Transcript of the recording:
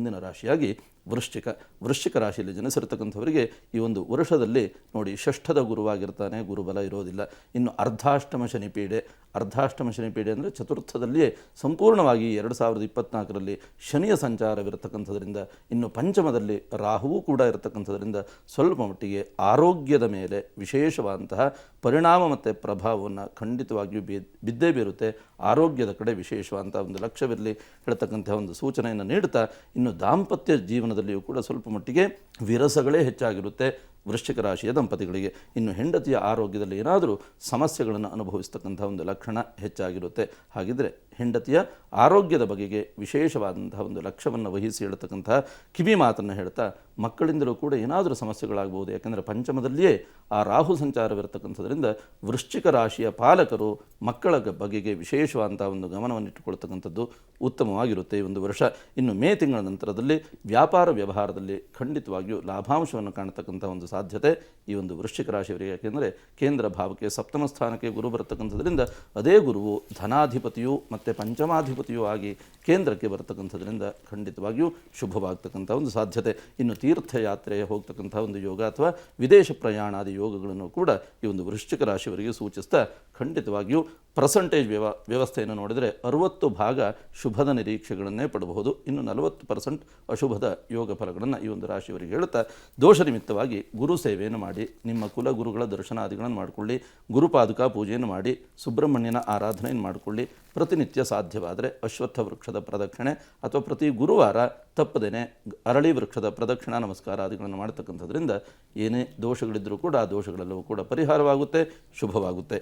ಮುಂದಿನ ರಾಶಿಯಾಗಿ ವೃಶ್ಚಿಕ ರಾಶಿಯಲ್ಲಿ ಜನಿಸಿರ್ತಕ್ಕಂಥವರಿಗೆ ಈ ಒಂದು ವರ್ಷದಲ್ಲಿ ನೋಡಿ ಷಷ್ಠದ ಗುರುವಾಗಿರ್ತಾನೆ, ಗುರುಬಲ ಇರೋದಿಲ್ಲ. ಇನ್ನು ಅರ್ಧಾಷ್ಟಮ ಶನಿಪೀಡೆ ಅಂದರೆ ಚತುರ್ಥದಲ್ಲಿಯೇ ಸಂಪೂರ್ಣವಾಗಿ 2024ರಲ್ಲಿ ಶನಿಯ ಸಂಚಾರವಿರತಕ್ಕಂಥದ್ರಿಂದ, ಇನ್ನು ಪಂಚಮದಲ್ಲಿ ರಾಹುವು ಕೂಡ ಇರತಕ್ಕಂಥದ್ರಿಂದ ಸ್ವಲ್ಪ ಮಟ್ಟಿಗೆ ಆರೋಗ್ಯದ ಮೇಲೆ ವಿಶೇಷವಾದಂತಹ ಪರಿಣಾಮ ಮತ್ತು ಪ್ರಭಾವವನ್ನು ಖಂಡಿತವಾಗಿಯೂ ಬಿದ್ದೇ ಬೀರುತ್ತೆ. ಆರೋಗ್ಯದ ಕಡೆ ವಿಶೇಷವಾದಂಥ ಒಂದು ಲಕ್ಷ್ಯವಿರಲಿ ಹೇಳ್ತಕ್ಕಂಥ ಒಂದು ಸೂಚನೆಯನ್ನು ನೀಡುತ್ತಾ, ಇನ್ನು ದಾಂಪತ್ಯ ಜೀವನದಲ್ಲಿಯೂ ಕೂಡ ಸ್ವಲ್ಪ ಮಟ್ಟಿಗೆ ವಿರಸಗಳೇ ಹೆಚ್ಚಾಗಿರುತ್ತೆ ವೃಶ್ಚಿಕ ರಾಶಿಯ ದಂಪತಿಗಳಿಗೆ. ಇನ್ನು ಹೆಂಡತಿಯ ಆರೋಗ್ಯದಲ್ಲಿ ಏನಾದರೂ ಸಮಸ್ಯೆಗಳನ್ನು ಅನುಭವಿಸ್ತಕ್ಕಂಥ ಒಂದು ಲಕ್ಷಣ ಹೆಚ್ಚಾಗಿರುತ್ತೆ. ಹಾಗಿದ್ದರೆ ಹೆಂಡತಿಯ ಆರೋಗ್ಯದ ಬಗೆಗೆ ವಿಶೇಷವಾದಂತಹ ಒಂದು ಲಕ್ಷ್ಯವನ್ನು ವಹಿಸಿ ಹೇಳ್ತಕ್ಕಂತಹ ಕಿವಿ ಮಾತನ್ನು ಹೇಳ್ತಾ, ಮಕ್ಕಳಿಂದಲೂ ಕೂಡ ಏನಾದರೂ ಸಮಸ್ಯೆಗಳಾಗಬಹುದು. ಯಾಕೆಂದರೆ ಪಂಚಮದಲ್ಲಿಯೇ ಆ ರಾಹು ಸಂಚಾರವಿರತಕ್ಕಂಥದ್ರಿಂದ ವೃಶ್ಚಿಕ ರಾಶಿಯ ಪಾಲಕರು ಮಕ್ಕಳ ಬಗೆಗೆ ವಿಶೇಷವಾದಂಥ ಒಂದು ಗಮನವನ್ನು ಇಟ್ಟುಕೊಳ್ತಕ್ಕಂಥದ್ದು ಉತ್ತಮವಾಗಿರುತ್ತೆ ಈ ಒಂದು ವರ್ಷ. ಇನ್ನು ಮೇ ತಿಂಗಳ ನಂತರದಲ್ಲಿ ವ್ಯಾಪಾರ ವ್ಯವಹಾರದಲ್ಲಿ ಖಂಡಿತವಾಗಿಯೂ ಲಾಭಾಂಶವನ್ನು ಕಾಣತಕ್ಕಂಥ ಒಂದು ಸಾಧ್ಯತೆ ಈ ಒಂದು ವೃಶ್ಚಿಕ ರಾಶಿಯವರಿಗೆ. ಯಾಕೆಂದರೆ ಕೇಂದ್ರ ಭಾವಕ್ಕೆ ಸಪ್ತಮ ಸ್ಥಾನಕ್ಕೆ ಗುರು ಬರತಕ್ಕಂಥದ್ರಿಂದ, ಅದೇ ಗುರುವು ಧನಾಧಿಪತಿಯೂ ಮತ್ತು ಪಂಚಮಾಧಿಪತಿಯೂ ಆಗಿ ಕೇಂದ್ರಕ್ಕೆ ಬರತಕ್ಕಂಥದ್ರಿಂದ ಖಂಡಿತವಾಗಿಯೂ ಶುಭವಾಗ್ತಕ್ಕಂಥ ಒಂದು ಸಾಧ್ಯತೆ. ಇನ್ನು ತೀರ್ಥಯಾತ್ರೆಯ ಹೋಗ್ತಕ್ಕಂಥ ಒಂದು ಯೋಗ ಅಥವಾ ವಿದೇಶ ಪ್ರಯಾಣಾದಿ ಯೋಗಗಳನ್ನು ಕೂಡ ಈ ಒಂದು ವೃಶ್ಚಿಕ ರಾಶಿಯವರಿಗೆ ಸೂಚಿಸ್ತಾ, ಖಂಡಿತವಾಗಿಯೂ ಪರ್ಸಂಟೇಜ್ ವ್ಯವಸ್ಥೆಯನ್ನು ನೋಡಿದರೆ 60% ಶುಭದ ನಿರೀಕ್ಷೆಗಳನ್ನೇ ಪಡಬಹುದು. ಇನ್ನು 40% ಅಶುಭದ ಯೋಗ ಫಲಗಳನ್ನು ಈ ಒಂದು ರಾಶಿಯವರಿಗೆ ಹೇಳುತ್ತಾ, ದೋಷ ನಿಮಿತ್ತವಾಗಿ ಗುರು ಸೇವೆಯನ್ನು ಮಾಡಿ, ನಿಮ್ಮ ಕುಲಗುರುಗಳ ದರ್ಶನಾದಿಗಳನ್ನು ಮಾಡಿಕೊಳ್ಳಿ, ಗುರುಪಾದುಕಾ ಪೂಜೆಯನ್ನು ಮಾಡಿ, ಸುಬ್ರಹ್ಮಣ್ಯನ ಆರಾಧನೆಯನ್ನು ಮಾಡಿಕೊಳ್ಳಿ. ಪ್ರತಿನಿತ್ಯ ಸಾಧ್ಯವಾದರೆ ಅಶ್ವತ್ಥ ವೃಕ್ಷದ ಪ್ರದಕ್ಷಿಣೆ ಅಥವಾ ಪ್ರತಿ ಗುರುವಾರ ತಪ್ಪದೇನೆ ಅರಳಿ ವೃಕ್ಷದ ಪ್ರದಕ್ಷಿಣಾ ನಮಸ್ಕಾರಾದಿಗಳನ್ನು ಮಾಡತಕ್ಕಂಥದ್ರಿಂದ ಏನೇ ದೋಷಗಳಿದ್ದರೂ ಕೂಡ ಆ ದೋಷಗಳೆಲ್ಲವೂ ಕೂಡ ಪರಿಹಾರವಾಗುತ್ತೆ, ಶುಭವಾಗುತ್ತೆ.